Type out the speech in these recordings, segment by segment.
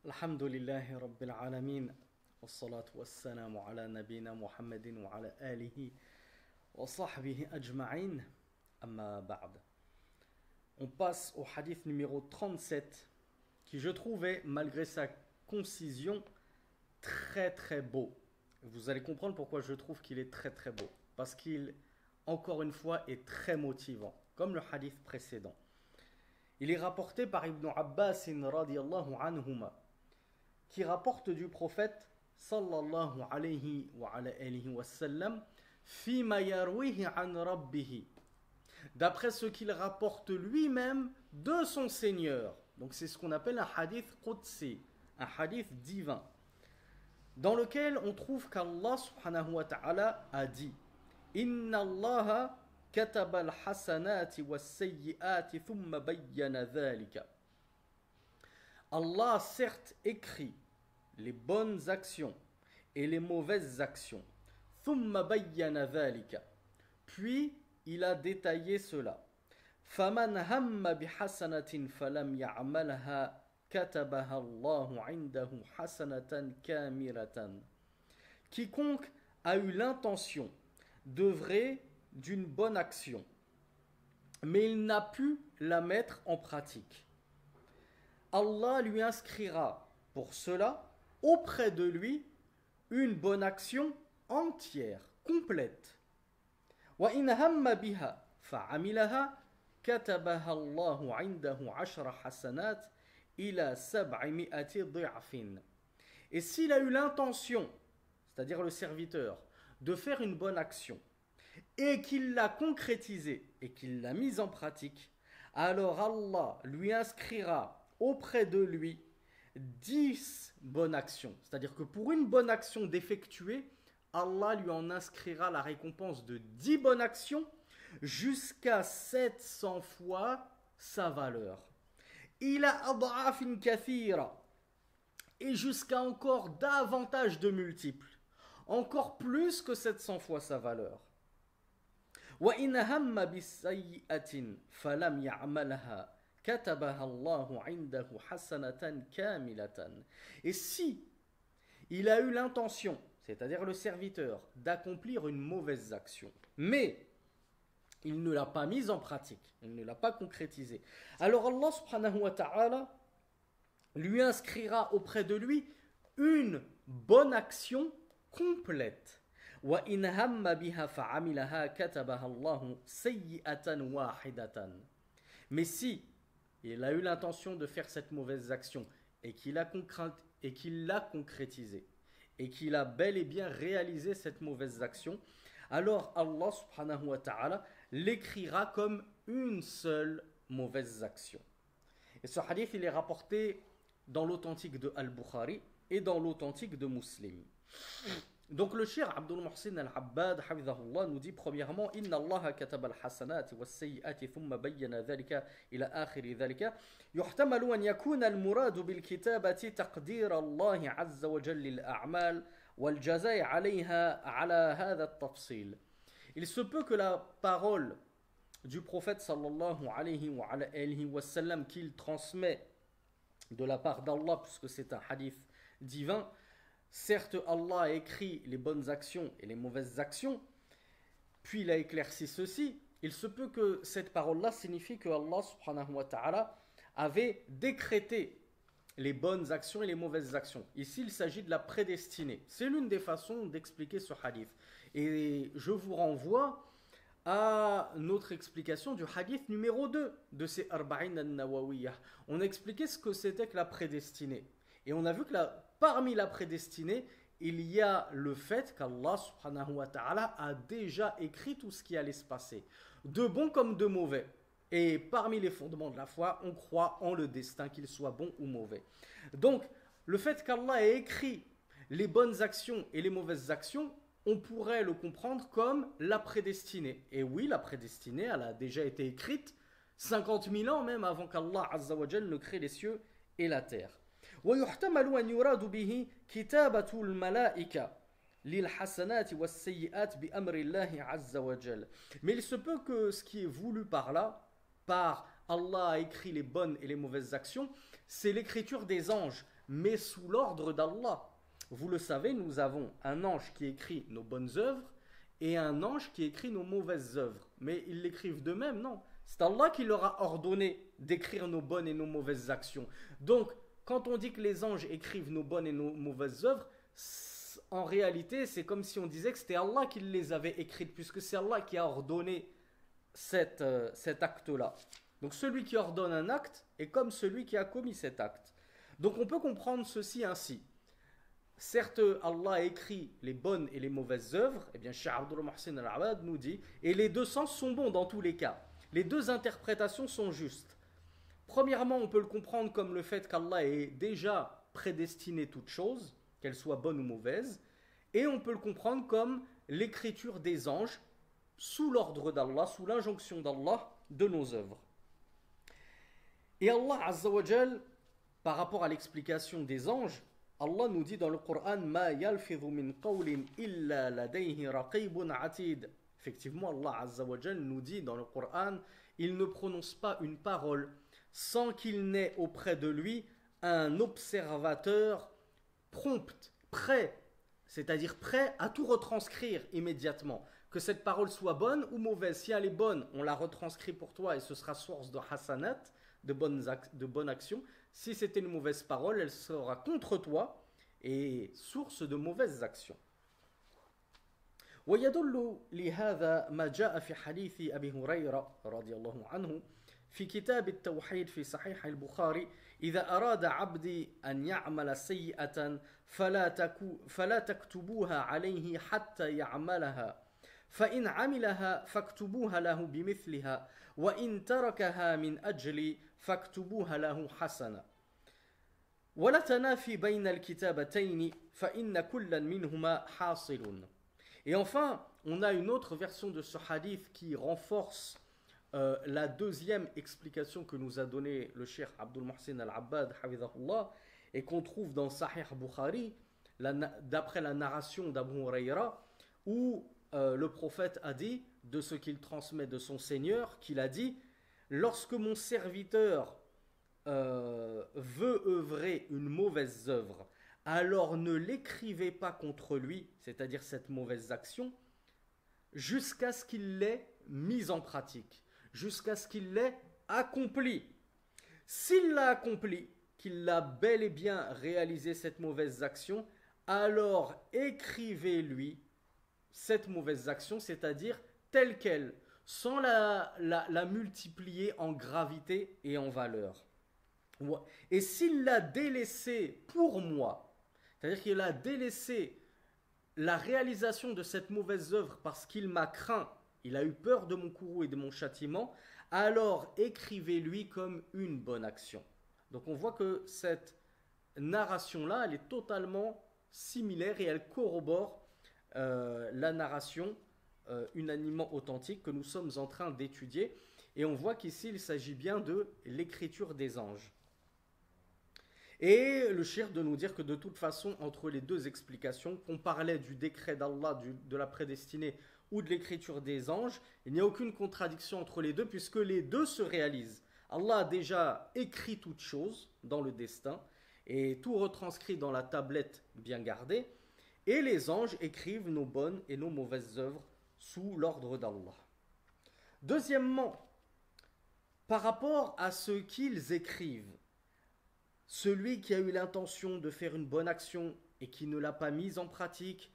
الحمد لله رب العالمين والصلاة والسلام على نبينا محمد وعلى آله وصحبه أجمعين أما بعد. On passe au hadith numéro 37 qui je trouvais malgré sa concision très très beau. Vous allez comprendre pourquoi je trouve qu'il est très très beau. Parce qu'il, encore une fois, est très motivant, comme le hadith précédent. Il est rapporté par Ibn Abbas radiyallahu anhuma, qui rapporte du prophète sallallahu alayhi wa alayhi wa sallam fima yarwihi an rabbihi, d'après ce qu'il rapporte lui-même de son Seigneur. Donc c'est ce qu'on appelle un hadith qudsi, un hadith divin, dans lequel on trouve qu'Allah subhanahu wa ta'ala a dit Inna Allah kataba al-hasanati was-sayyi'ati thumma bayyana dhalika. Allah a certes écrit les bonnes actions et les mauvaises actions. Thumma bayyana dhalika. Puis il a détaillé cela. Faman hamma bihasanatin falam ya'malha katabaha Allahu 'indahu hasanatan kamilatan. Quiconque a eu l'intention d'œuvrer d'une bonne action, mais il n'a pu la mettre en pratique, Allah lui inscrira pour cela auprès de lui une bonne action entière, complète. Wa in hamma biha fa'amilaha katabaha Allahu 'indahu 'ashra hasanat ila 700 dhi'fin. Et s'il a eu l'intention, c'est-à-dire le serviteur, de faire une bonne action et qu'il l'a concrétisée et qu'il l'a mise en pratique, alors Allah lui inscrira auprès de lui 10 bonnes actions. C'est-à-dire que pour une bonne action d'effectuer, Allah lui en inscrira la récompense de 10 bonnes actions jusqu'à 700 fois sa valeur. Ila ad'afin kathira, et jusqu'à encore davantage de multiples, encore plus que 700 fois sa valeur. Wa in hamma bisayyi'atin falam ya'malha katabaha Allahu 'indahu hasanatan kamilatan. Et si il a eu l'intention, c'est-à-dire le serviteur, d'accomplir une mauvaise action, mais il ne l'a pas mise en pratique, il ne l'a pas concrétisée, alors Allah subhanahu wa ta'ala lui inscrira auprès de lui une bonne action complète. Wa in hamma biha fa'amilaha katabaha Allahu sayyi'atan wahidatan. Mais si il a eu l'intention de faire cette mauvaise action et qu'il l'a concrétisée et qu'il a bel et bien réalisé cette mauvaise action, alors Allah subhanahu wa ta'ala l'écrira comme une seule mauvaise action. Et ce hadith, il est rapporté dans l'authentique de Al-Bukhari et dans l'authentique de Muslim. Donc le cheikh Abdul Muhsin Al-Abbad hafidhahullah nous dit premièrement Inna Allah kataba al-hasanati was-sayyi'ati thumma bayyana dhalika ila akhiri dhalika yuhtamalu an yakuna al-muradu bil-kitabati taqdir Allah azza wa jalla lil-a'mal wal-jazaa'i 'alayha 'ala hadha at-tafsil. Il se peut que la parole du prophète sallallahu alayhi wa sallam qu'il transmet de la part d'Allah, puisque c'est un hadith divin, certes Allah a écrit les bonnes actions et les mauvaises actions, puis il a éclairci ceci, il se peut que cette parole-là signifie que Allah subhanahu wa ta'ala avait décrété les bonnes actions et les mauvaises actions. Ici il s'agit de la prédestinée. C'est l'une des façons d'expliquer ce hadith. Et je vous renvoie à notre explication du hadith numéro 2 de ces Arba'in al-Nawawiyah. On a expliqué ce que c'était que la prédestinée. Et on a vu que parmi la prédestinée, il y a le fait qu'Allah subhanahu wa ta'ala a déjà écrit tout ce qui allait se passer, de bon comme de mauvais. Et parmi les fondements de la foi, on croit en le destin, qu'il soit bon ou mauvais. Donc, le fait qu'Allah ait écrit les bonnes actions et les mauvaises actions, on pourrait le comprendre comme la prédestinée. Et oui, la prédestinée, elle a déjà été écrite 50 000 ans même avant qu'Allah azza wa jalla ne crée les cieux et la terre. ويحتمل أن يراد به كتابة الملائكة للحسنات والسيئات بأمر الله عز وجل. Mais il se peut que ce qui est voulu par là, par Allah a écrit les bonnes et les mauvaises actions, c'est l'écriture des anges mais sous l'ordre d'Allah. Vous le savez, nous avons un ange qui écrit nos bonnes œuvres et un ange qui écrit nos mauvaises œuvres. Mais ils l'écrivent d'eux-mêmes, non. C'est Allah qui leur a ordonné d'écrire nos bonnes et nos mauvaises actions. Donc, quand on dit que les anges écrivent nos bonnes et nos mauvaises œuvres, en réalité, c'est comme si on disait que c'était Allah qui les avait écrites, puisque c'est Allah qui a ordonné cet acte-là. Donc, celui qui ordonne un acte est comme celui qui a commis cet acte. Donc, on peut comprendre ceci ainsi. Certes, Allah a écrit les bonnes et les mauvaises œuvres, eh bien, Cheikh Abdul Mohsin Al-Abad nous dit, et les deux sens sont bons dans tous les cas. Les deux interprétations sont justes. Premièrement, on peut le comprendre comme le fait qu'Allah ait déjà prédestiné toute chose, qu'elle soit bonne ou mauvaise, et on peut le comprendre comme l'écriture des anges, sous l'ordre d'Allah, sous l'injonction d'Allah, de nos œuvres. Et Allah Azza wa Jal, par rapport à l'explication des anges, Allah nous dit dans le Coran Ma yalfidhu min qawlin illa ladayhi raqibun atid. Effectivement, Allah Azza wa Jal nous dit dans le Coran il ne prononce pas une parole sans qu'il n'ait auprès de lui un observateur prompt, prêt, c'est-à-dire prêt à tout retranscrire immédiatement. Que cette parole soit bonne ou mauvaise. Si elle est bonne, on la retranscrit pour toi et ce sera source de hasanat, de bonnes actions. Si c'était une mauvaise parole, elle sera contre toi et source de mauvaises actions. ويدل لهذا ما جاء في حديث أبي هريرة رضي الله عنه في كتاب التوحيد في صحيح البخاري إذا أراد عبدي أن يعمل سيئة فلا تكتبوها عليه حتى يعملها فإن عملها فاكتبوها له بمثلها وإن تركها من أجلي فاكتبوها له حسنة ولا تنافي بين الكتابتين فإن كلا منهما حاصل. Et enfin, on a une autre version de ce hadith qui renforce la deuxième explication que nous a donnée le cheikh Abdul Mohsin Al-Abbad et qu'on trouve dans Sahih Bukhari d'après la narration d'Abu Huraira où le prophète a dit de ce qu'il transmet de son Seigneur qu'il a dit lorsque mon serviteur veut œuvrer une mauvaise œuvre alors ne l'écrivez pas contre lui, c'est-à-dire cette mauvaise action, jusqu'à ce qu'il l'ait mise en pratique, jusqu'à ce qu'il l'ait accompli. S'il l'a accompli, qu'il l'a bel et bien réalisé cette mauvaise action, alors écrivez-lui cette mauvaise action, c'est-à-dire telle qu'elle, sans la multiplier en gravité et en valeur. Et s'il l'a délaissée pour moi, c'est-à-dire qu'il a délaissé la réalisation de cette mauvaise œuvre parce qu'il m'a craint, il a eu peur de mon courroux et de mon châtiment, alors écrivez-lui comme une bonne action. Donc on voit que cette narration-là, elle est totalement similaire et elle corrobore la narration unanimement authentique que nous sommes en train d'étudier. Et on voit qu'ici, il s'agit bien de l'écriture des anges. Et le cheikh de nous dire que de toute façon, entre les deux explications, qu'on parlait du décret d'Allah, de la prédestinée ou de l'écriture des anges, il n'y a aucune contradiction entre les deux puisque les deux se réalisent. Allah a déjà écrit toute chose dans le destin et tout retranscrit dans la tablette bien gardée. Et les anges écrivent nos bonnes et nos mauvaises œuvres sous l'ordre d'Allah. Deuxièmement, par rapport à ce qu'ils écrivent, celui qui a eu l'intention de faire une bonne action et qui ne l'a pas mise en pratique,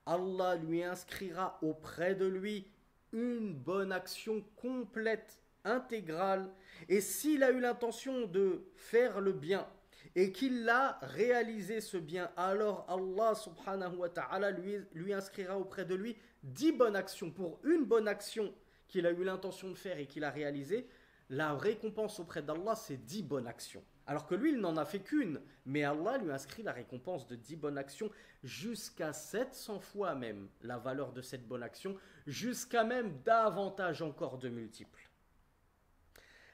Allah lui inscrira auprès de lui une bonne action complète, intégrale. Et s'il a eu l'intention de faire le bien et qu'il a réalisé ce bien, alors Allah subhanahu wa ta'ala lui inscrira auprès de lui 10 bonnes actions. Pour une bonne action qu'il a eu l'intention de faire et qu'il a réalisée, la récompense auprès d'Allah, c'est 10 bonnes actions. Alors que lui, il n'en a fait qu'une, mais Allah lui inscrit la récompense de 10 bonnes actions, jusqu'à 700 fois même la valeur de cette bonne action, jusqu'à même davantage encore de multiples.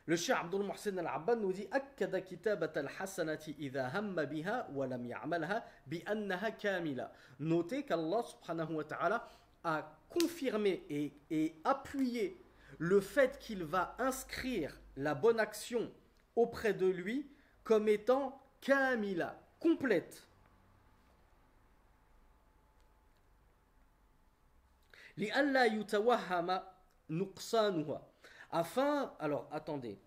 Le cheikh Abdul Mohsin Al-Abbad nous dit أكد كتابة الحسنة إذا هم بها ولم يعملها بأنها كاملة. Notez qu'Allah subhanahu wa ta'ala a confirmé et appuyé le fait qu'il va inscrire la bonne action auprès de lui comme étant kamila, complète. لِأَلَّا يُتَوَهَّمَ نُقْصَانُهَا. Afin, alors attendez,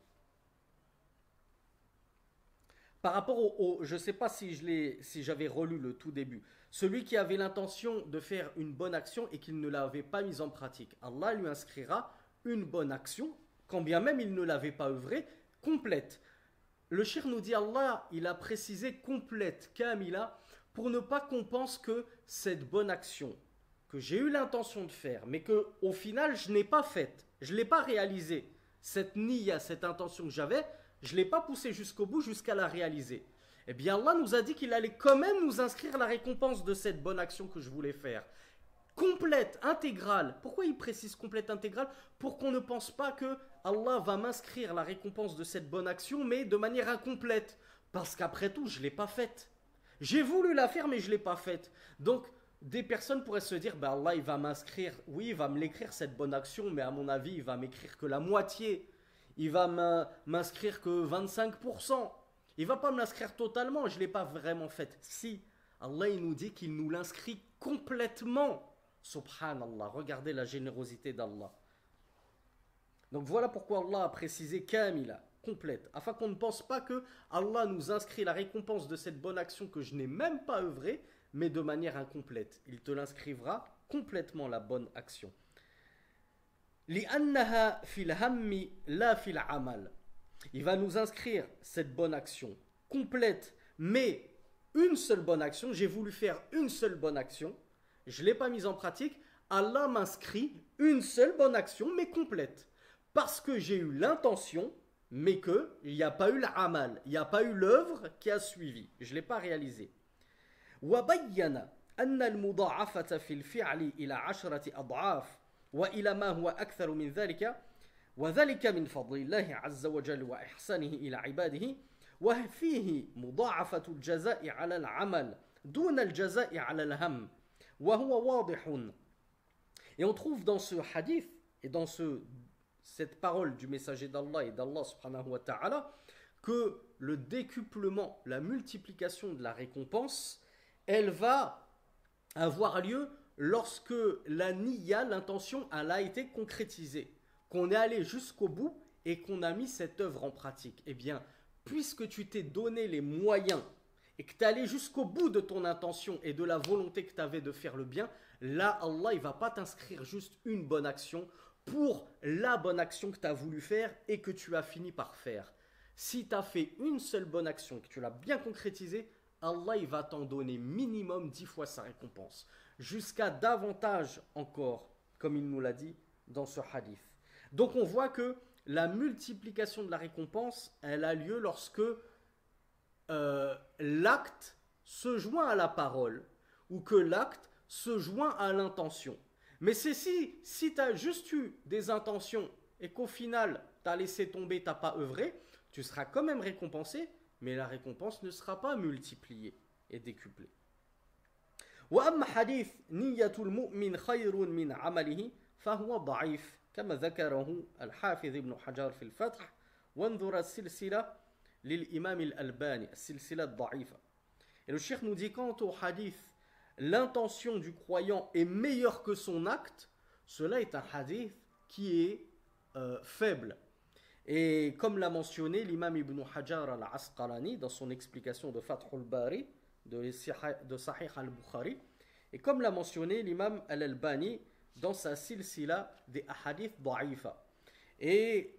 par rapport je ne sais pas si j'avais relu le tout début, celui qui avait l'intention de faire une bonne action et qu'il ne l'avait pas mise en pratique, Allah lui inscrira une bonne action, quand bien même il ne l'avait pas œuvrée, complète. Le shir nous dit Allah, il a précisé complète, kamila, pour ne pas qu'on pense que cette bonne action que j'ai eu l'intention de faire, mais que au final je n'ai pas faite, je ne l'ai pas réalisée, cette niya, cette intention que j'avais, je ne l'ai pas poussée jusqu'au bout, jusqu'à la réaliser. Eh bien Allah nous a dit qu'il allait quand même nous inscrire la récompense de cette bonne action que je voulais faire. Complète, intégrale. Pourquoi il précise complète, intégrale? Pour qu'on ne pense pas que Allah va m'inscrire la récompense de cette bonne action, mais de manière incomplète. Parce qu'après tout, je ne l'ai pas faite. J'ai voulu la faire, mais je ne l'ai pas faite. Donc, des personnes pourraient se dire, ben Allah, il va m'inscrire, oui, il va me l'écrire cette bonne action, mais à mon avis, il va m'écrire que la moitié. Il va m'inscrire que 25%. Il ne va pas me l'inscrire totalement, je ne l'ai pas vraiment faite. Si, Allah, il nous dit qu'il nous l'inscrit complètement. Subhanallah, regardez la générosité d'Allah. Donc voilà pourquoi Allah a précisé kamila, complète, afin qu'on ne pense pas que Allah nous inscrit la récompense de cette bonne action que je n'ai même pas œuvrée, mais de manière incomplète. Il te l'inscrira complètement, la bonne action. لِأَنَّهَا فِي الْهَمِّ لَا فِي الْعَمَلِ. Il va nous inscrire cette bonne action complète, mais une seule bonne action. J'ai voulu faire une seule bonne action, je ne l'ai pas mise en pratique. Allah m'inscrit une seule bonne action, mais complète. Parce que j'ai eu l'intention, mais qu'il n'y a pas eu l'amal, il n'y a pas eu l'œuvre qui a suivi. Je ne l'ai pas réalisé. وَبَيَّنَ أَنَّ الْمُضَاعَفَةَ فِي الْفِعْلِ إِلَى 10 أضعاف وإلى ما هو أكثر من ذلك وذلك من فضل الله عز وجل وإحسانه إلى عباده وفيه مضاعفة الجزاء على العمل دون الجزاء على الهم وهو واضح. Et on trouve dans ce hadith et dans cette parole du messager d'Allah et d'Allah subhanahu wa ta'ala que le décuplement, la multiplication de la récompense, elle va avoir lieu lorsque la niya, l'intention, elle a été concrétisée, qu'on est allé jusqu'au bout et qu'on a mis cette œuvre en pratique. Eh bien, puisque tu t'es donné les moyens et que tu es allé jusqu'au bout de ton intention et de la volonté que tu avais de faire le bien, là, Allah, il ne va pas t'inscrire juste une bonne action pour la bonne action que tu as voulu faire et que tu as fini par faire. Si tu as fait une seule bonne action, que tu l'as bien concrétisée, Allah, il va t'en donner minimum 10 fois sa récompense. Jusqu'à davantage encore, comme il nous l'a dit dans ce hadith. Donc on voit que la multiplication de la récompense, elle a lieu lorsque l'acte se joint à la parole ou que l'acte se joint à l'intention. Mais c'est si tu as juste eu des intentions et qu'au final, tu as laissé tomber, tu n'as pas œuvré, tu seras quand même récompensé, mais la récompense ne sera pas multipliée et décuplée. وأما حديث نية المؤمن خير من عمله فهو ضعيف كما ذكره الحافظ ابن حجر في الفتح وانظر السلسلة للإمام الألباني السلسلة الضعيفة. Et le cheikh nous dit quant au hadith l'intention du croyant est meilleure que son acte, cela est un hadith qui est faible. Et comme l'a mentionné l'imam Ibn Hajar al-Asqalani dans son explication de Fath al-Bari, de Sahih al-Bukhari, et comme l'a mentionné l'imam al-Albani dans sa silsila des hadiths da'ifa. Et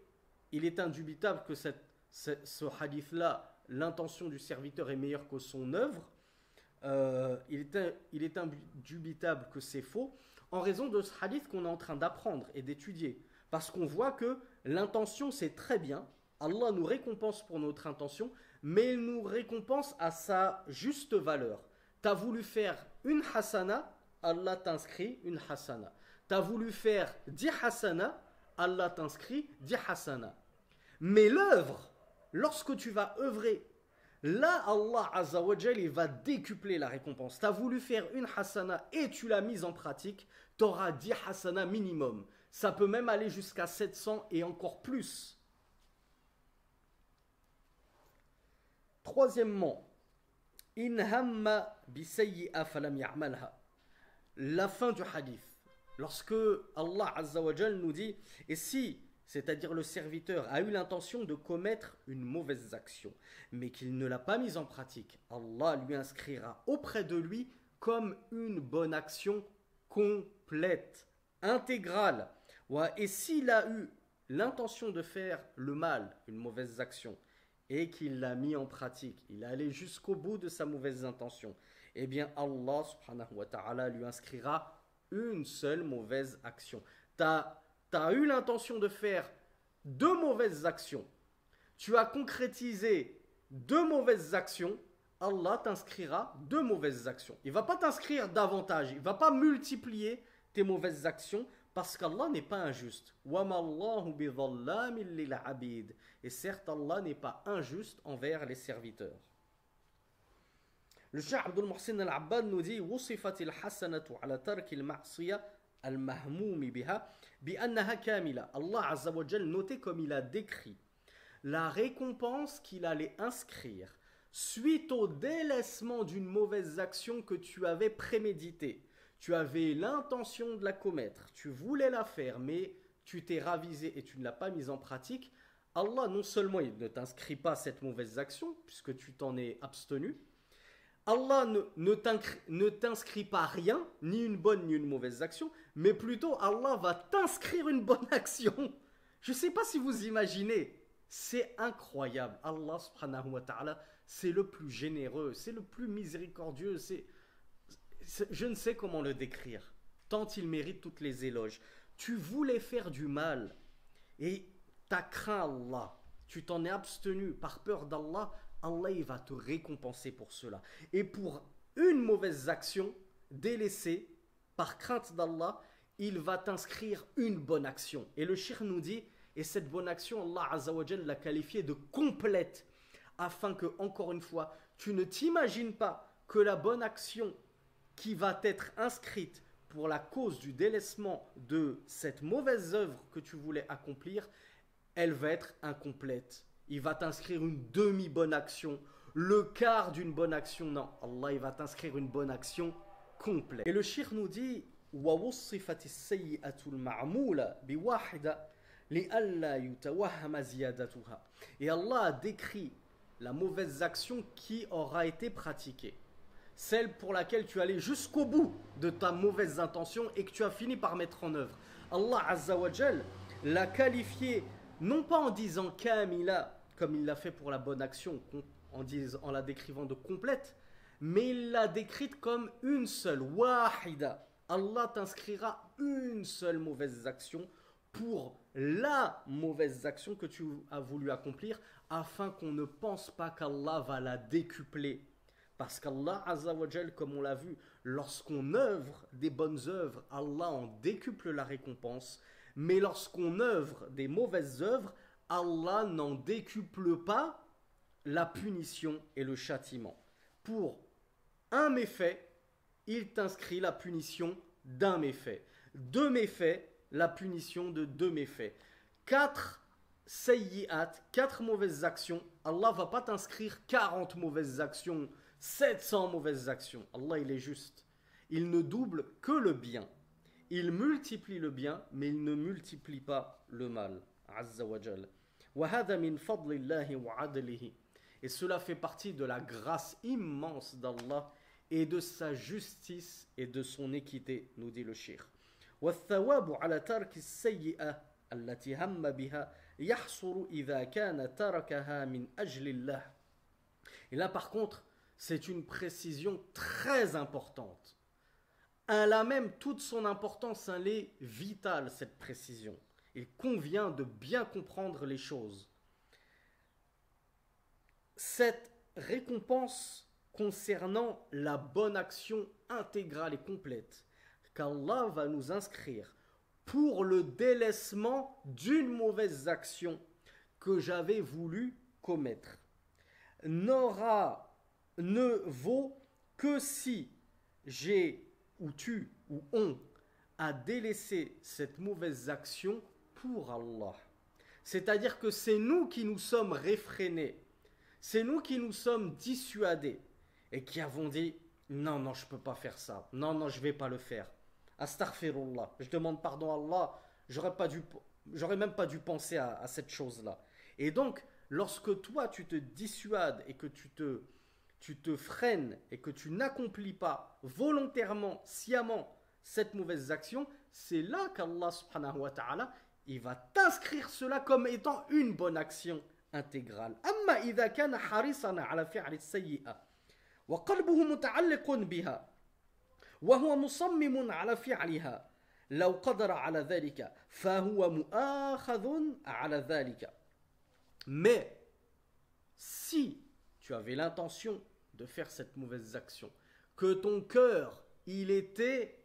il est indubitable que ce hadith-là, l'intention du serviteur est meilleure que son œuvre. Il est indubitable que c'est faux en raison de ce hadith qu'on est en train d'apprendre et d'étudier. Parce qu'on voit que l'intention c'est très bien, Allah nous récompense pour notre intention, mais il nous récompense à sa juste valeur. Tu as voulu faire une hasana, Allah t'inscrit une hasana. Tu as voulu faire 10 hasana, Allah t'inscrit 10 hasana. Mais l'œuvre, lorsque tu vas œuvrer, là Allah Azza wa Jal, il va décupler la récompense. Tu as voulu faire une hasana et tu l'as mise en pratique, tu auras 10 hasana minimum. Ça peut même aller jusqu'à 700 et encore plus. Troisièmement, In hamma bi sayyi'a falam ya'malha. La fin du hadith. Lorsque Allah Azza wa Jal nous dit, et si, c'est-à-dire le serviteur, a eu l'intention de commettre une mauvaise action, mais qu'il ne l'a pas mise en pratique, Allah lui inscrira auprès de lui comme une bonne action complète, intégrale. Et s'il a eu l'intention de faire le mal, une mauvaise action, et qu'il l'a mis en pratique, il est allé jusqu'au bout de sa mauvaise intention, eh bien Allah subhanahu wa ta'ala lui inscrira une seule mauvaise action. Tu as eu l'intention de faire 2 mauvaises actions, tu as concrétisé 2 mauvaises actions, Allah t'inscrira 2 mauvaises actions. Il ne va pas t'inscrire davantage, il ne va pas multiplier tes mauvaises actions, parce qu'Allah n'est pas injuste. Et certes, Allah n'est pas injuste envers les serviteurs. Le Cheikh Abdul Muhsin al-Abbad nous dit وصفت الحسنة على ترك المعصية المهموم بها بأنها كاملة. Allah Azza wa Jal notait comme il a décrit la récompense qu'il allait inscrire suite au délaissement d'une mauvaise action que tu avais préméditée. Tu avais l'intention de la commettre, tu voulais la faire, mais tu t'es ravisé et tu ne l'as pas mise en pratique. Allah, non seulement il ne t'inscrit pas cette mauvaise action, puisque tu t'en es abstenu, Allah ne t'inscrit pas rien, ni une bonne ni une mauvaise action, mais plutôt Allah va t'inscrire une bonne action. Je ne sais pas si vous imaginez, c'est incroyable. Allah subhanahu wa ta'ala, c'est le plus généreux, c'est le plus miséricordieux, je ne sais comment le décrire, tant il mérite toutes les éloges. Tu voulais faire du mal et tu as craint Allah, tu t'en es abstenu par peur d'Allah, Allah il va te récompenser pour cela. Et pour une mauvaise action délaissée par crainte d'Allah, il va t'inscrire une bonne action. Et le cheikh nous dit, et cette bonne action, Allah Azza wa Jal l'a qualifiée de complète, afin que, encore une fois, tu ne t'imagines pas que la bonne action qui va être inscrite pour la cause du délaissement de cette mauvaise œuvre que tu voulais accomplir, elle va être incomplète. Il va t'inscrire une demi-bonne action, le quart d'une bonne action. Non, Allah il va t'inscrire une bonne action complète. Et le cheikh nous dit وَوُصِّفَتِ السَّيِّئَةُ الْمَعْمُولَ بِوَاحِدَةٍ لِأَلَّا يُتَوَهَّمَ زِيَادَتُهَا. Et Allah a décrit la mauvaise action qui aura été pratiquée. Celle pour laquelle tu allais jusqu'au bout de ta mauvaise intention et que tu as fini par mettre en œuvre. Allah Azza wa Jal l'a qualifiée non pas en disant kamila, comme il l'a fait pour la bonne action, en la décrivant de complète, mais il l'a décrite comme une seule, wahida. Allah t'inscrira une seule mauvaise action pour la mauvaise action que tu as voulu accomplir, afin qu'on ne pense pas qu'Allah va la décupler. Parce qu'Allah Azza wa Jal, comme on l'a vu, lorsqu'on œuvre des bonnes œuvres, Allah en décuple la récompense. Mais lorsqu'on œuvre des mauvaises œuvres, Allah n'en décuple pas la punition et le châtiment. Pour un méfait, il t'inscrit la punition d'un méfait. 2 méfaits, la punition de 2 méfaits. 4 sayyi'at, 4 mauvaises actions, Allah ne va pas t'inscrire 40 mauvaises actions, 700 mauvaises actions. Allah, il est juste. Il ne double que le bien. Il multiplie le bien, mais il ne multiplie pas le mal. Azza wa Jal. وَهَذَا مِنْ فَضْلِ اللَّهِ وَعَدْلِهِ. Et cela fait partie de la grâce immense d'Allah et de sa justice et de son équité, nous dit le cheikh. وَالثَّوَابُ عَلَى تَرْكِ السَّيِّئَةِ الَّتِي هَمَّ بِهَا يَحْصُرُ إِذَا كَانَ تَرَكَهَا مِنْ أَجْلِ اللَّهِ. Et là par contre, c'est une précision très importante. Elle a même toute son importance, elle est vitale cette précision. Il convient de bien comprendre les choses. Cette récompense concernant la bonne action intégrale et complète qu'Allah va nous inscrire pour le délaissement d'une mauvaise action que j'avais voulu commettre ne vaut que si j'ai ou tu ou on a délaissé cette mauvaise action pour Allah. C'est-à-dire que c'est nous qui nous sommes réfrénés, c'est nous qui nous sommes dissuadés. et qui avons dit non, non, je ne peux pas faire ça. Non, non, je ne vais pas le faire. Astaghfirullah. Je demande pardon à Allah. J'aurais même pas dû penser à cette chose-là. Et donc, lorsque toi, tu te dissuades et que tu te freines et que tu n'accomplis pas volontairement, sciemment, cette mauvaise action, c'est là qu'Allah subhanahu wa ta'ala, il va t'inscrire cela comme étant une bonne action intégrale. Amma idha kana harisan ala fi'li sayyi'a wa qalbuhu muta'alliqun biha wa huwa musammimun ala fi'liha law qadara ala dhalika fa huwa mu'akhadhun ala dhalika. Mais si tu avais l'intention de faire cette mauvaise action, que ton cœur, il était,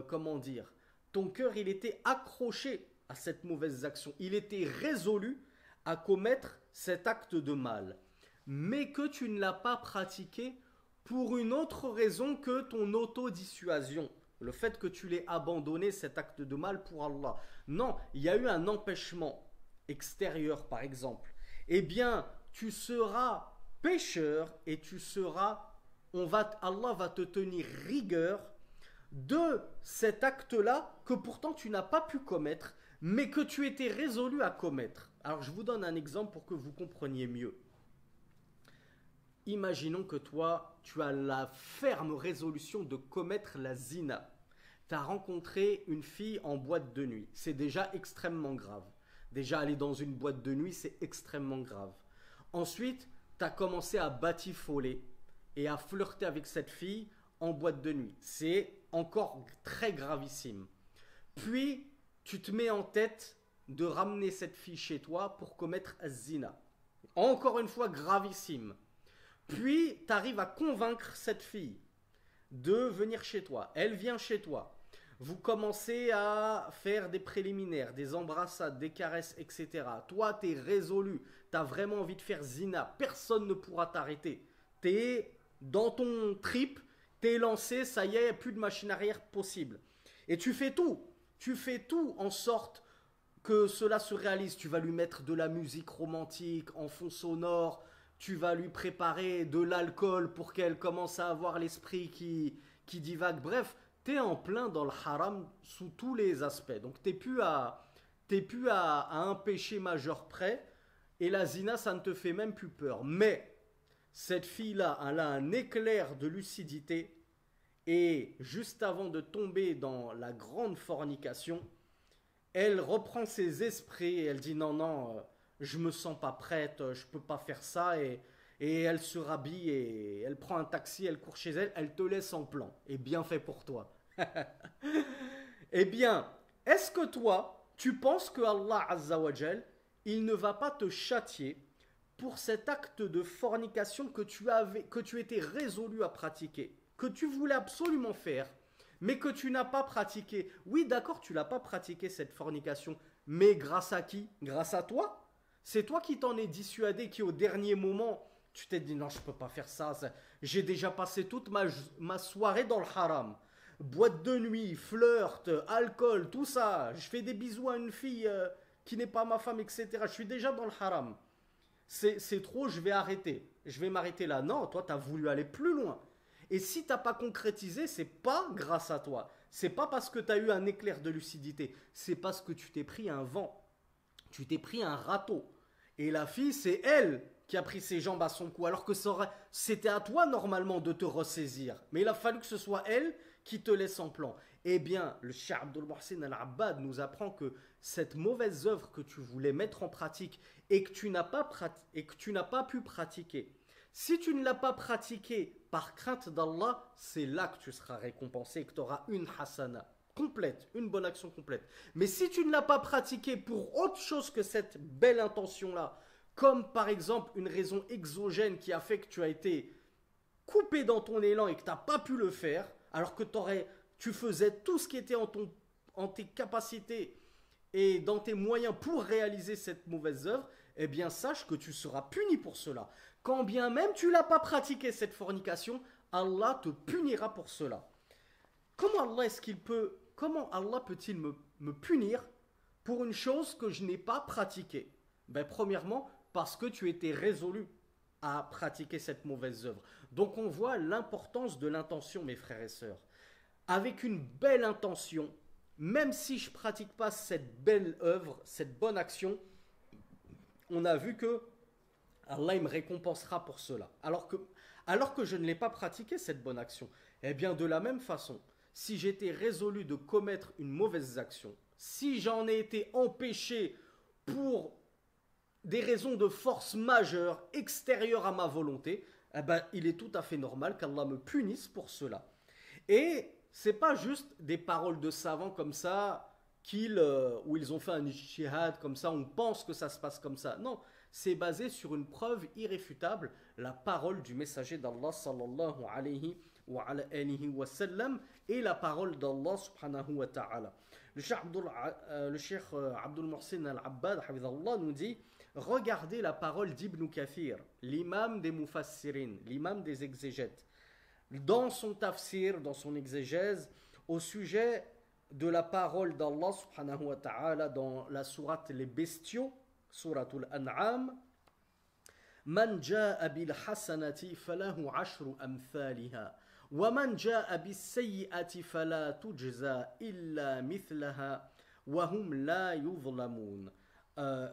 comment dire, ton cœur, il était accroché à cette mauvaise action, il était résolu à commettre cet acte de mal, mais que tu ne l'as pas pratiqué pour une autre raison que ton autodissuasion, le fait que tu l'aies abandonné cet acte de mal pour Allah. Non, il y a eu un empêchement extérieur par exemple. Eh bien, tu seras pécheur et Allah va te tenir rigueur de cet acte-là que pourtant tu n'as pas pu commettre, mais que tu étais résolu à commettre. Alors je vous donne un exemple pour que vous compreniez mieux. Imaginons que toi, tu as la ferme résolution de commettre la zina. Tu as rencontré une fille en boîte de nuit. C'est déjà extrêmement grave. Déjà aller dans une boîte de nuit, c'est extrêmement grave. Ensuite, tu as commencé à batifoler et à flirter avec cette fille en boîte de nuit. C'est encore très gravissime. Puis, tu te mets en tête de ramener cette fille chez toi pour commettre az-zina. Encore une fois, gravissime. Puis, tu arrives à convaincre cette fille de venir chez toi. Elle vient chez toi. Vous commencez à faire des préliminaires, des embrassades, des caresses, etc. Toi, tu es résolu. Tu as vraiment envie de faire zina. Personne ne pourra t'arrêter. Tu es dans ton trip, tu es lancé, ça y est, plus de machine arrière possible. Et tu fais tout. Tu fais tout en sorte que cela se réalise. Tu vas lui mettre de la musique romantique en fond sonore. Tu vas lui préparer de l'alcool pour qu'elle commence à avoir l'esprit qui divague. Bref, tu es en plein dans le haram sous tous les aspects. Donc, tu n'es plus à un péché majeur près. Et la zina, ça ne te fait même plus peur. Mais cette fille-là, elle a un éclair de lucidité. Et juste avant de tomber dans la grande fornication, elle reprend ses esprits et elle dit non, non, je me sens pas prête, je peux pas faire ça. Et elle se rhabille et elle prend un taxi, elle court chez elle, elle te laisse en plan. Et bien fait pour toi. Eh bien, est-ce que toi, tu penses que Allah Azza wa Jal, il ne va pas te châtier pour cet acte de fornication que tu étais résolu à pratiquer, que tu voulais absolument faire, mais que tu n'as pas pratiqué? Oui, d'accord, tu l'as pas pratiqué cette fornication, mais grâce à qui? Grâce à toi? C'est toi qui t'en es dissuadé, qui au dernier moment, tu t'es dit non, je peux pas faire ça, j'ai déjà passé toute ma soirée dans le haram. Boîte de nuit, flirt, alcool, tout ça. Je fais des bisous à une fille qui n'est pas ma femme, etc. Je suis déjà dans le haram. C'est trop, je vais arrêter. Je vais m'arrêter là. Non, toi, tu as voulu aller plus loin. Et si tu n'as pas concrétisé, c'est pas grâce à toi. C'est pas parce que tu as eu un éclair de lucidité. C'est parce que tu t'es pris un vent. Tu t'es pris un râteau. Et la fille, c'est elle qui a pris ses jambes à son cou. Alors que c'était à toi, normalement, de te ressaisir. Mais il a fallu que ce soit elle qui te laisse en plan. Eh bien, le Cheikh Abdul Mohsin Al-Abbad nous apprend que cette mauvaise œuvre que tu voulais mettre en pratique et que tu n'as pas pu pratiquer, si tu ne l'as pas pratiqué par crainte d'Allah, c'est là que tu seras récompensé et que tu auras une hasana complète, une bonne action complète. Mais si tu ne l'as pas pratiqué pour autre chose que cette belle intention-là, comme par exemple une raison exogène qui a fait que tu as été coupé dans ton élan et que tu n'as pas pu le faire, alors que tu faisais tout ce qui était en tes capacités et dans tes moyens pour réaliser cette mauvaise œuvre, eh bien sache que tu seras puni pour cela. Quand bien même tu n'as pas pratiqué cette fornication, Allah te punira pour cela. Comment Allah peut-il me punir pour une chose que je n'ai pas pratiquée? Ben, premièrement, parce que tu étais résolu à pratiquer cette mauvaise œuvre. Donc on voit l'importance de l'intention, mes frères et sœurs. Avec une belle intention, même si je ne pratique pas cette belle œuvre, cette bonne action, on a vu que Allah il me récompensera pour cela. Alors que je ne l'ai pas pratiqué, cette bonne action. Eh bien, de la même façon, si j'étais résolu de commettre une mauvaise action, si j'en ai été empêché pour des raisons de force majeure extérieures à ma volonté, eh ben, il est tout à fait normal qu'Allah me punisse pour cela. Et c'est pas juste des paroles de savants comme ça où ils ont fait un ijtihad comme ça, on pense que ça se passe comme ça. Non, c'est basé sur une preuve irréfutable, la parole du messager d'Allah sallallahu alayhi wa sallam et la parole d'Allah subhanahu wa ta'ala. Le cheikh Abdul Muhsin al-Abbad nous dit: regardez la parole d'Ibn Kathir, l'imam des mufassirin, l'imam des exégètes, dans son tafsir, dans son exégèse, au sujet de la parole d'Allah subhanahu wa ta'ala dans la sourate Les Bestiaux, suratul An'am: Man ja'a bil hasanati falahu ashru amthaliha wa man ja'a bis sayyi'ati fala tujza illa mithlaha wa hum la yuzlamun.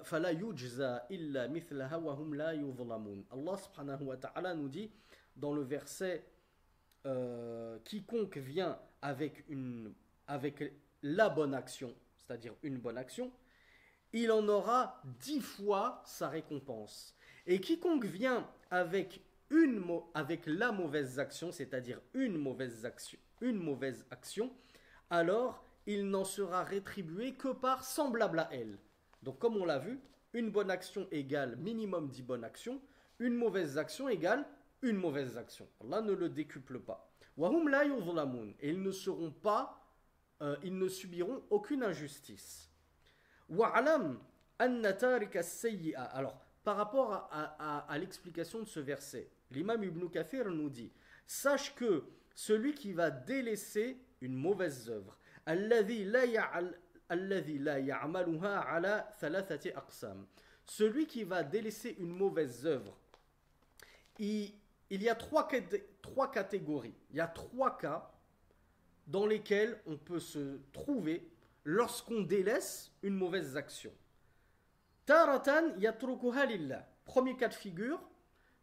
فلا يجزى إلا مثلها وهم لا يظلمون. Allah subhanahu wa ta'ala nous dit dans le verset quiconque vient avec la bonne action, c'est-à-dire une bonne action, il en aura 10 fois sa récompense. Et quiconque vient avec la mauvaise action, c'est-à-dire une mauvaise action, alors il n'en sera rétribué que par semblable à elle. Donc comme on l'a vu, une bonne action égale minimum 10 bonnes actions, une mauvaise action égale une mauvaise action. Allah ne le décuple pas. وَهُمْ لَا يُظْلَمُونَ. Et ils ne subiront aucune injustice. وَعَلَمْ أَنَّ تَارِكَ السَّيِّئَ. Alors, par rapport à l'explication de ce verset, l'imam Ibn Kathir nous dit: sache que celui qui va délaisser une mauvaise œuvre, celui qui va délaisser une mauvaise œuvre, il y a trois catégories, il y a 3 cas dans lesquels on peut se trouver lorsqu'on délaisse une mauvaise action. Taratan yatrukuha lillah. Premier cas de figure,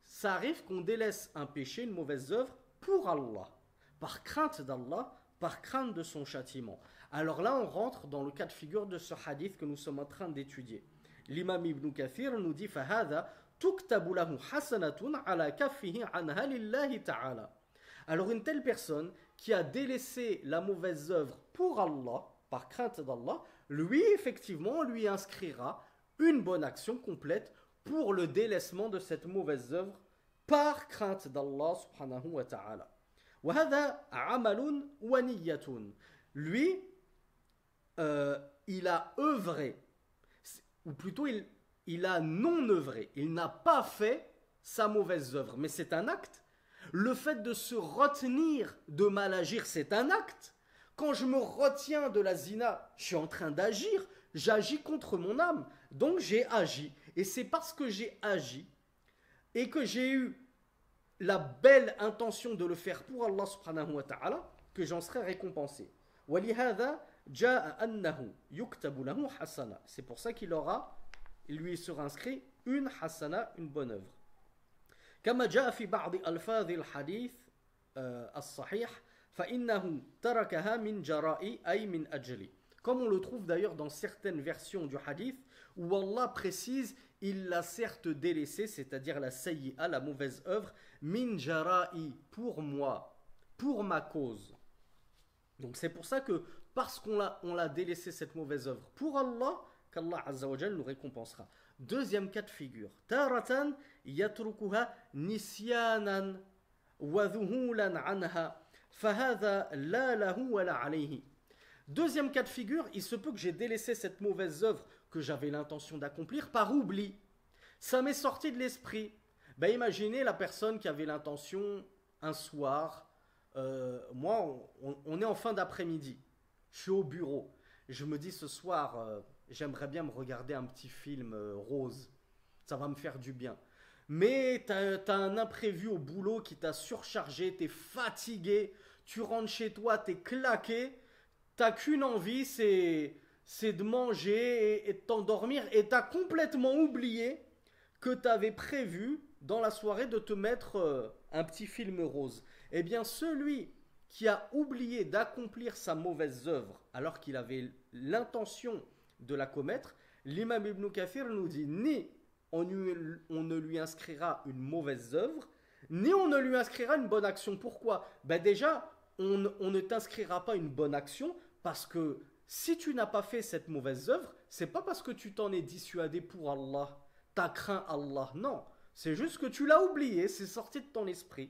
ça arrive qu'on délaisse un péché, une mauvaise œuvre pour Allah, par crainte d'Allah, par crainte de son châtiment. Alors là, on rentre dans le cas de figure de ce hadith que nous sommes en train d'étudier. L'imam Ibn Kathir nous dit: فَهَذَا تُكْتَبُ لَهُ حَسَنَةٌ عَلَى كَفِّهِ عَنْهَا لِلَّهِ تَعَالَى. Alors une telle personne qui a délaissé la mauvaise œuvre pour Allah, par crainte d'Allah, lui, effectivement, on lui inscrira une bonne action complète pour le délaissement de cette mauvaise œuvre par crainte d'Allah subhanahu wa ta'ala. وَهَذَا عَمَلٌ وَنِيَّةٌ. Lui, il a œuvré, ou plutôt il a non œuvré, il n'a pas fait sa mauvaise œuvre, mais c'est un acte. Le fait de se retenir de mal agir, c'est un acte. Quand je me retiens de la zina, je suis en train d'agir, j'agis contre mon âme, donc j'ai agi. Et c'est parce que j'ai agi et que j'ai eu la belle intention de le faire pour Allah subhanahu wa ta'ala que j'en serai récompensé. C'est pour ça qu'il lui sera inscrit une hasana, une bonne œuvre. كما جاء في بعض ألفاظ الحديث الصحيح فإنه تركها من جراء أي من أجل. Comme on le trouve d'ailleurs dans certaines versions du hadith où Allah précise: il l'a certes délaissé, c'est-à-dire la sayyi'a, la mauvaise œuvre, min jara'i, pour moi, pour ma cause. Donc c'est pour ça que parce qu'on l'a délaissé cette mauvaise œuvre pour Allah, qu'Allah Azza wa Jal nous récompensera. Deuxième cas de figure, taratan yatrukuha nisyanan wa dhuhulan anha fahadha la lahu wa la alayhi. Deuxième cas de figure, il se peut que j'ai délaissé cette mauvaise œuvre que j'avais l'intention d'accomplir par oubli. Ça m'est sorti de l'esprit. Ben, imaginez la personne qui avait l'intention un soir, moi on est en fin d'après-midi, je suis au bureau, je me dis ce soir j'aimerais bien me regarder un petit film rose, ça va me faire du bien. mais t'as un imprévu au boulot qui t'a surchargé, t'es fatigué, tu rentres chez toi, t'es claqué, t'as qu'une envie, c'est de manger et de t'endormir, et t'as complètement oublié que t'avais prévu dans la soirée de te mettre un petit film rose. Eh bien, celui qui a oublié d'accomplir sa mauvaise œuvre alors qu'il avait l'intention de la commettre, l'imam Ibn Kathir nous dit ni on ne lui inscrira une mauvaise œuvre, ni on ne lui inscrira une bonne action. Pourquoi? Ben déjà, on ne t'inscrira pas une bonne action parce que si tu n'as pas fait cette mauvaise œuvre, c'est pas parce que tu t'en es dissuadé pour Allah, t'as craint Allah, non. C'est juste que tu l'as oublié, c'est sorti de ton esprit.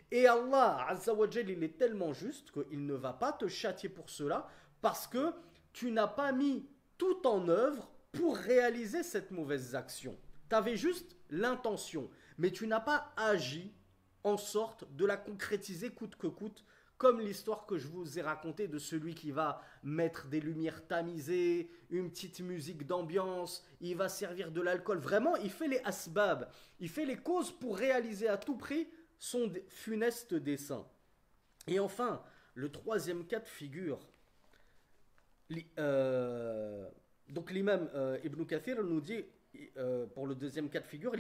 Et Allah, Azza wa Jal, il est tellement juste qu'il ne va pas te châtier pour cela parce que tu n'as pas mis tout en œuvre pour réaliser cette mauvaise action. Tu avais juste l'intention, mais tu n'as pas agi en sorte de la concrétiser coûte que coûte, comme l'histoire que je vous ai racontée de celui qui va mettre des lumières tamisées, une petite musique d'ambiance, il va servir de l'alcool. Vraiment, il fait les asbab, il fait les causes pour réaliser à tout prix son funeste dessein. Et enfin, le troisième cas de figure, donc l'imam Ibn Kathir nous dit pour le deuxième cas de figure,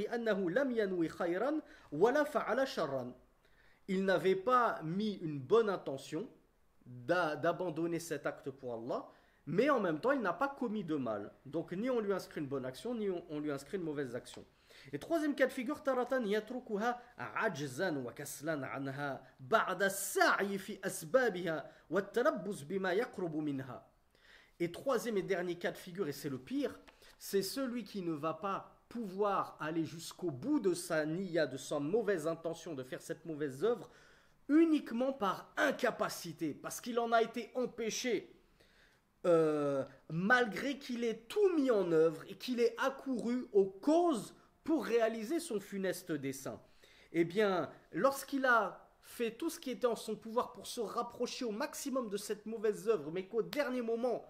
il n'avait pas mis une bonne intention d'abandonner cet acte pour Allah, mais en même temps il n'a pas commis de mal. Donc ni on lui inscrit une bonne action, ni on lui inscrit une mauvaise action. Et troisième cas de figure, taratan yatrukuha ajzan wa kaslan anha ba'da as-sa'i fi asbabiha wa at-talabbus bima yaqrubu minha. Et troisième et dernier cas de figure, et c'est le pire, c'est celui qui ne va pas pouvoir aller jusqu'au bout de sa niya, de sa mauvaise intention de faire cette mauvaise œuvre, uniquement par incapacité, parce qu'il en a été empêché, malgré qu'il ait tout mis en œuvre et qu'il ait accouru aux causes pour réaliser son funeste dessein. Eh bien, lorsqu'il a fait tout ce qui était en son pouvoir pour se rapprocher au maximum de cette mauvaise œuvre, mais qu'au dernier moment,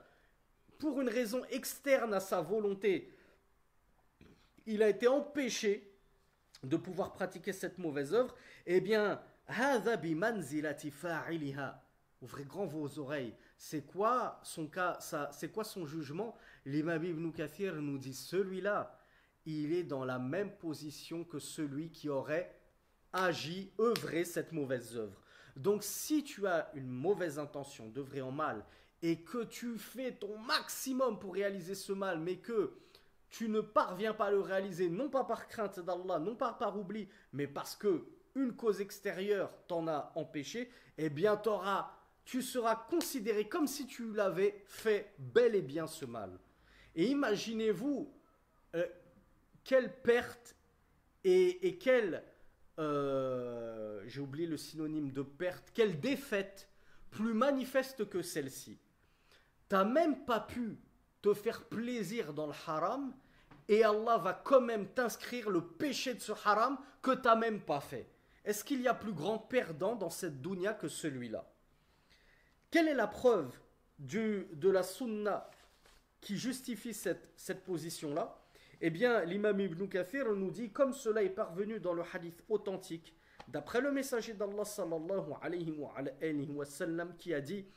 pour une raison externe à sa volonté, il a été empêché de pouvoir pratiquer cette mauvaise œuvre, eh bien, ouvrez grand vos oreilles. C'est quoi son cas, c'est quoi son jugement? L'imam Ibn Kathir nous dit, celui-là, il est dans la même position que celui qui aurait agi, œuvré cette mauvaise œuvre. Donc si tu as une mauvaise intention d'œuvrer en mal et que tu fais ton maximum pour réaliser ce mal, mais que tu ne parviens pas à le réaliser, non pas par crainte d'Allah, non pas par oubli, mais parce que une cause extérieure t'en a empêché, eh bien tu seras considéré comme si tu l'avais fait bel et bien ce mal. Et imaginez-vous quelle perte et quelle, j'ai oublié le synonyme de perte, quelle défaite plus manifeste que celle-ci. T'as même pas pu te faire plaisir dans le haram et Allah va quand même t'inscrire le péché de ce haram que t'as même pas fait. Est-ce qu'il y a plus grand perdant dans cette dunya que celui-là? Quelle est la preuve de la sunna qui justifie cette position-là? Eh bien, l'imam Ibn Kathir nous dit, comme cela est parvenu dans le hadith authentique, d'après le messager d'Allah sallallahu alayhi wa sallam qui a dit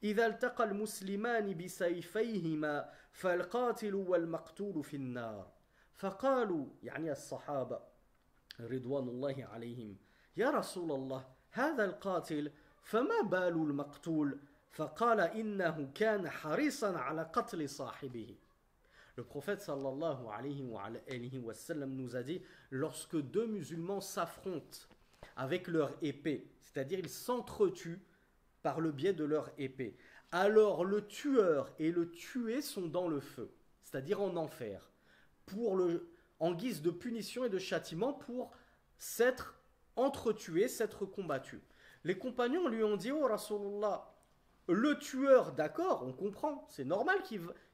إذا التقى المسلمان بسيفيهما فالقاتل والمقتول في النار فقالوا يعني الصحابة رضوان الله عليهم يا رسول الله هذا القاتل فما بال المقتول فقال إنه كان حريصا على قتل صاحبه. Le prophète sallallahu alayhi wa sallam nous a dit, lorsque deux musulmans s'affrontent avec leur épée, c'est-à-dire ils s'entretuent par le biais de leur épée, alors le tueur et le tué sont dans le feu, c'est-à-dire en enfer, en guise de punition et de châtiment pour s'être entretués, s'être combattus. Les compagnons lui ont dit, oh Rasulullah, le tueur, d'accord, on comprend, c'est normal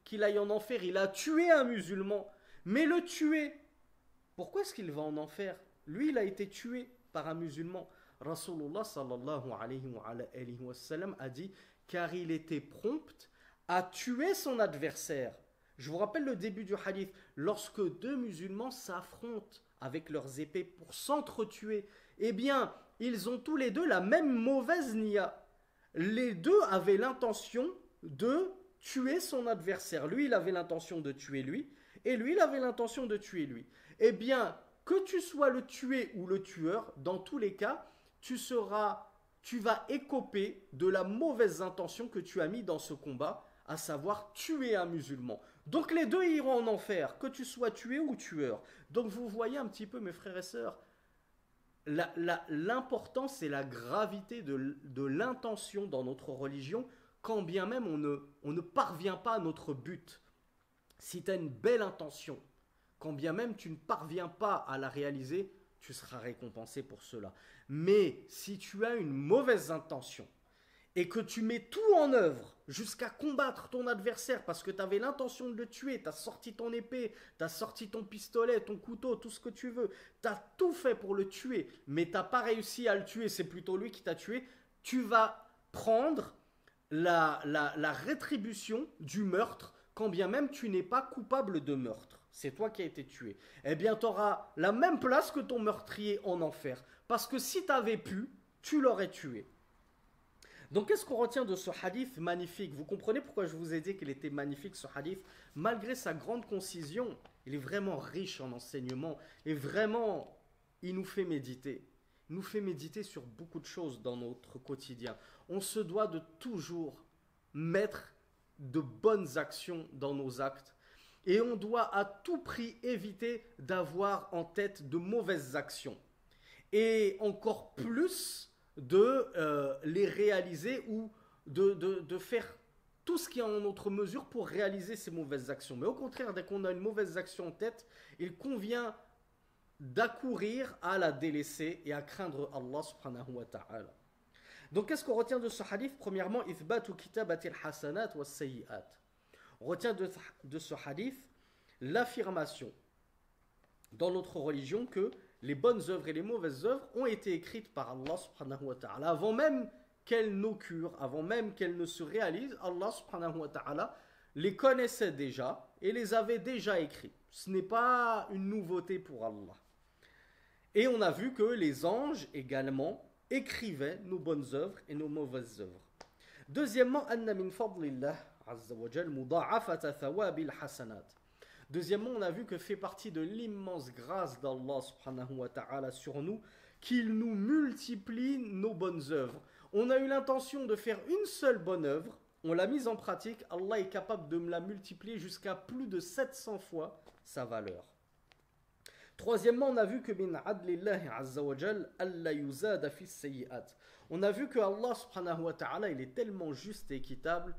qu'il aille en enfer, il a tué un musulman, mais le tué, pourquoi est-ce qu'il va en enfer? Lui, il a été tué par un musulman. Rasulullah sallallahu alayhi wa sallam a dit, car il était prompt à tuer son adversaire. Je vous rappelle le début du hadith, lorsque deux musulmans s'affrontent avec leurs épées pour s'entretuer, eh bien, ils ont tous les deux la même mauvaise niya. Les deux avaient l'intention de tuer son adversaire. Lui, il avait l'intention de tuer lui, et lui, il avait l'intention de tuer lui. Eh bien, que tu sois le tué ou le tueur, dans tous les cas, tu vas écoper de la mauvaise intention que tu as mis dans ce combat, à savoir tuer un musulman. Donc les deux iront en enfer, que tu sois tué ou tueur. Donc vous voyez un petit peu, mes frères et sœurs, l'importance et la gravité de l'intention dans notre religion, quand bien même on ne parvient pas à notre but. Si tu as une belle intention, quand bien même tu ne parviens pas à la réaliser, tu seras récompensé pour cela. Mais si tu as une mauvaise intention et que tu mets tout en œuvre jusqu'à combattre ton adversaire parce que tu avais l'intention de le tuer, tu as sorti ton épée, tu as sorti ton pistolet, ton couteau, tout ce que tu veux, tu as tout fait pour le tuer, mais tu n'as pas réussi à le tuer, c'est plutôt lui qui t'a tué, tu vas prendre la rétribution du meurtre quand bien même tu n'es pas coupable de meurtre. C'est toi qui as été tué. Eh bien, tu auras la même place que ton meurtrier en enfer. Parce que si tu avais pu, tu l'aurais tué. Donc, qu'est-ce qu'on retient de ce hadith magnifique? Vous comprenez pourquoi je vous ai dit qu'il était magnifique, ce hadith? Malgré sa grande concision, il est vraiment riche en enseignements. Et vraiment, il nous fait méditer. Il nous fait méditer sur beaucoup de choses dans notre quotidien. On se doit de toujours mettre de bonnes actions dans nos actes. Et on doit à tout prix éviter d'avoir en tête de mauvaises actions. Et encore plus de les réaliser ou de faire tout ce qui est en notre mesure pour réaliser ces mauvaises actions. Mais au contraire, dès qu'on a une mauvaise action en tête, il convient d'accourir à la délaisser et à craindre Allah subhanahu wa ta'ala. Donc qu'est-ce qu'on retient de ce hadith? Premièrement, ithbatu kitabatil hasanat was sayyi'at. On retient de ce hadith l'affirmation dans notre religion que les bonnes œuvres et les mauvaises œuvres ont été écrites par Allah subhanahu wa ta'ala. Avant même qu'elles n'occurrent, avant même qu'elles ne se réalisent, Allah subhanahu wa ta'ala les connaissait déjà et les avait déjà écrites. Ce n'est pas une nouveauté pour Allah. Et on a vu que les anges également écrivaient nos bonnes œuvres et nos mauvaises œuvres. Deuxièmement, anna min fadlillah azza wa jal muda'afata thawabil hasanat. Deuxièmement, on a vu que fait partie de l'immense grâce d'Allah subhanahu wa ta'ala sur nous, qu'il nous multiplie nos bonnes œuvres. On a eu l'intention de faire une seule bonne œuvre, on l'a mise en pratique, Allah est capable de me la multiplier jusqu'à plus de 700 fois sa valeur. Troisièmement, on a vu que min adlillahi azza wa jal alla yuzada fis sayyi'at. On a vu que Allah subhanahu wa ta'ala, il est tellement juste et équitable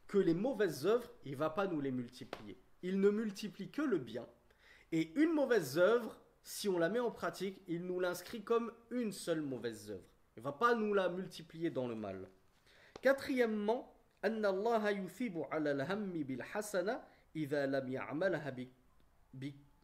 que les mauvaises œuvres, il ne va pas nous les multiplier. Il ne multiplie que le bien. Et une mauvaise œuvre, si on la met en pratique, il nous l'inscrit comme une seule mauvaise œuvre. Il ne va pas nous la multiplier dans le mal. Quatrièmement, أن الله يثيب على الهم بالحسنة إذا لم يعملها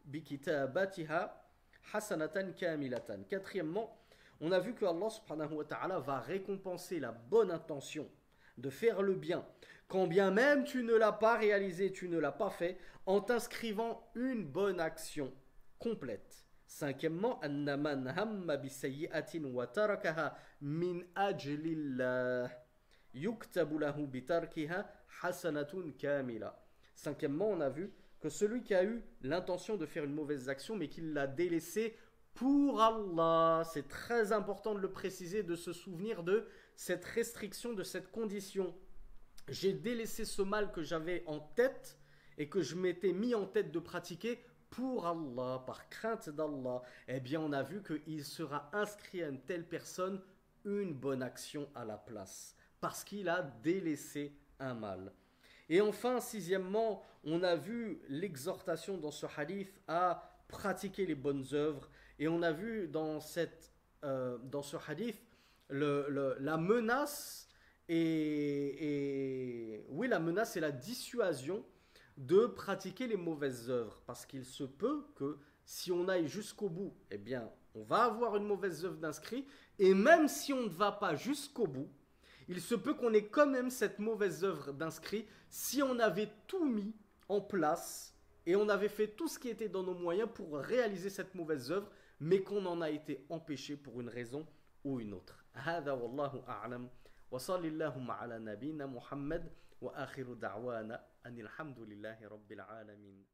بكتابتها حسنة كاملة. Quatrièmement, on a vu que Allah subhanahu wa ta'ala va récompenser la bonne intention de faire le bien, quand bien même tu ne l'as pas réalisé, tu ne l'as pas fait, en t'inscrivant une bonne action complète. Cinquièmement, أن من هم بسيئة وتركها من أجل الله يكتب له بتركها حسنة كاملة. Cinquièmement, on a vu que celui qui a eu l'intention de faire une mauvaise action mais qui l'a délaissée pour Allah, c'est très important de le préciser, de se souvenir de cette restriction, de cette condition. J'ai délaissé ce mal que j'avais en tête et que je m'étais mis en tête de pratiquer pour Allah, par crainte d'Allah. Eh bien, on a vu qu'il sera inscrit à une telle personne une bonne action à la place, parce qu'il a délaissé un mal. Et enfin, sixièmement, on a vu l'exhortation dans ce hadith à pratiquer les bonnes œuvres. Et on a vu dans ce hadith la menace oui, la menace et la dissuasion de pratiquer les mauvaises œuvres. Parce qu'il se peut que si on aille jusqu'au bout, eh bien, on va avoir une mauvaise œuvre d'inscrit. Et même si on ne va pas jusqu'au bout, il se peut qu'on ait quand même cette mauvaise œuvre d'inscrit si on avait tout mis en place et on avait fait tout ce qui était dans nos moyens pour réaliser cette mauvaise œuvre, mais qu'on en a été empêché pour une raison ou une autre. هذا والله أعلم وصلى اللهم على نبينا محمد وآخر دعوانا أن الحمد لله رب العالمين.